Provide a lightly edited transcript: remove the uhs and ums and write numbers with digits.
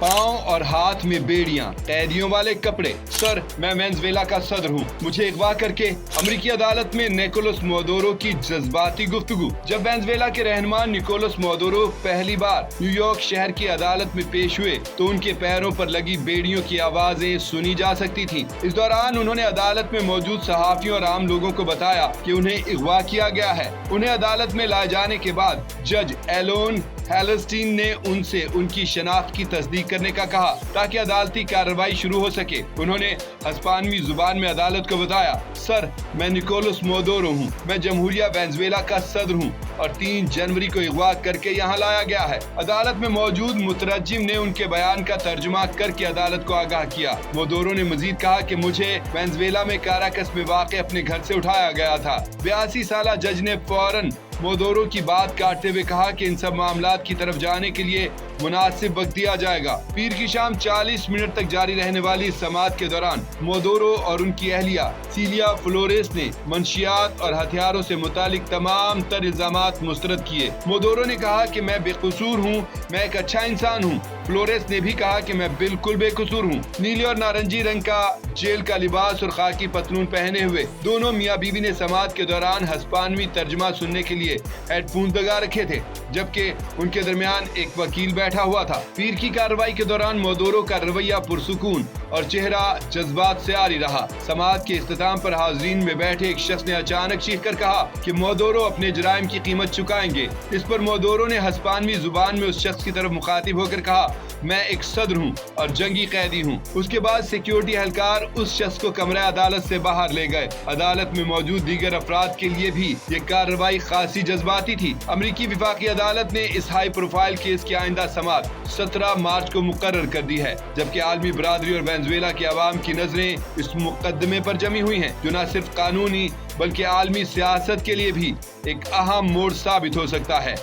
پاؤں اور ہاتھ میں بیڑیاں، قیدیوں والے کپڑے۔ سر، میں وینزویلا کا صدر ہوں، مجھے اغوا کر کے۔ امریکی عدالت میں نیکولس مادورو کی جذباتی گفتگو۔ جب وینزویلا کے رہنما نیکولس مادورو پہلی بار نیو یارک شہر کی عدالت میں پیش ہوئے تو ان کے پیروں پر لگی بیڑیوں کی آوازیں سنی جا سکتی تھیں۔ اس دوران انہوں نے عدالت میں موجود صحافیوں اور عام لوگوں کو بتایا کہ انہیں اغوا کیا گیا ہے۔ انہیں عدالت میں لائے جانے کے بعد جج ایلون ہیلسٹین نے ان سے ان کی شناخت کی تصدیق کرنے کا کہا تاکہ عدالتی کارروائی شروع ہو سکے۔ انہوں نے ہسپانوی زبان میں عدالت کو بتایا، سر، میں نیکولس مادورو ہوں، میں جمہوریہ وینزویلا کا صدر ہوں اور 3 جنوری کو اغوا کر کے یہاں لایا گیا ہے۔ عدالت میں موجود مترجم نے ان کے بیان کا ترجمہ کر کے عدالت کو آگاہ کیا۔ مادورو نے مزید کہا کہ مجھے وینزویلا میں کاراکس میں واقع اپنے گھر سے اٹھایا گیا تھا۔ 82 سالہ جج نے فوراً مادورو کی بات کاٹتے ہوئے کہا کہ ان سب معاملات کی طرف جانے کے لیے مناسب وقت دیا جائے گا۔ پیر کی شام 40 منٹ تک جاری رہنے والی سماعت کے دوران مادورو اور ان کی اہلیہ سیلیا فلوریس نے منشیات اور ہتھیاروں سے متعلق تمام تر الزامات مسترد کیے۔ مادورو نے کہا کہ میں بے قصور ہوں، میں ایک اچھا انسان ہوں۔ فلوریس نے بھی کہا کہ میں بالکل بے قصور ہوں۔ نیلے اور نارنجی رنگ کا جیل کا لباس اور خاکی پتلون پہنے ہوئے دونوں میاں بیوی نے سماعت کے دوران ہسپانوی ترجمہ سننے کے لیے ہیڈ فون لگا رکھے تھے، جبکہ ان کے درمیان ایک وکیل بیٹھا ہوا تھا۔ پیر کی کارروائی کے دوران مادورو کا رویہ پرسکون اور چہرہ جذبات سے عاری رہا۔ سماعت کے اختتام پر حاضرین میں بیٹھے ایک شخص نے اچانک چیخ کر کہا کہ مادورو اپنے جرائم کی قیمت چکائیں گے۔ اس پر مادورو نے ہسپانوی زبان میں اس شخص کی طرف مخاطب ہو کر کہا، میں ایک صدر ہوں اور جنگی قیدی ہوں۔ اس کے بعد سیکیورٹی اہلکار اس شخص کو کمرہ عدالت سے باہر لے گئے۔ عدالت میں موجود دیگر افراد کے لیے بھی یہ کارروائی خاصی جذباتی تھی۔ امریکی وفاقی عدالت نے اس ہائی پروفائل کیس کی آئندہ سماعت 17 مارچ کو مقرر کر دی ہے، جبکہ عالمی برادری اور وینزویلا کے عوام کی نظریں اس مقدمے پر جمی ہوئی ہیں، جو نہ صرف قانونی بلکہ عالمی سیاست کے لیے بھی ایک اہم موڑ ثابت ہو سکتا ہے۔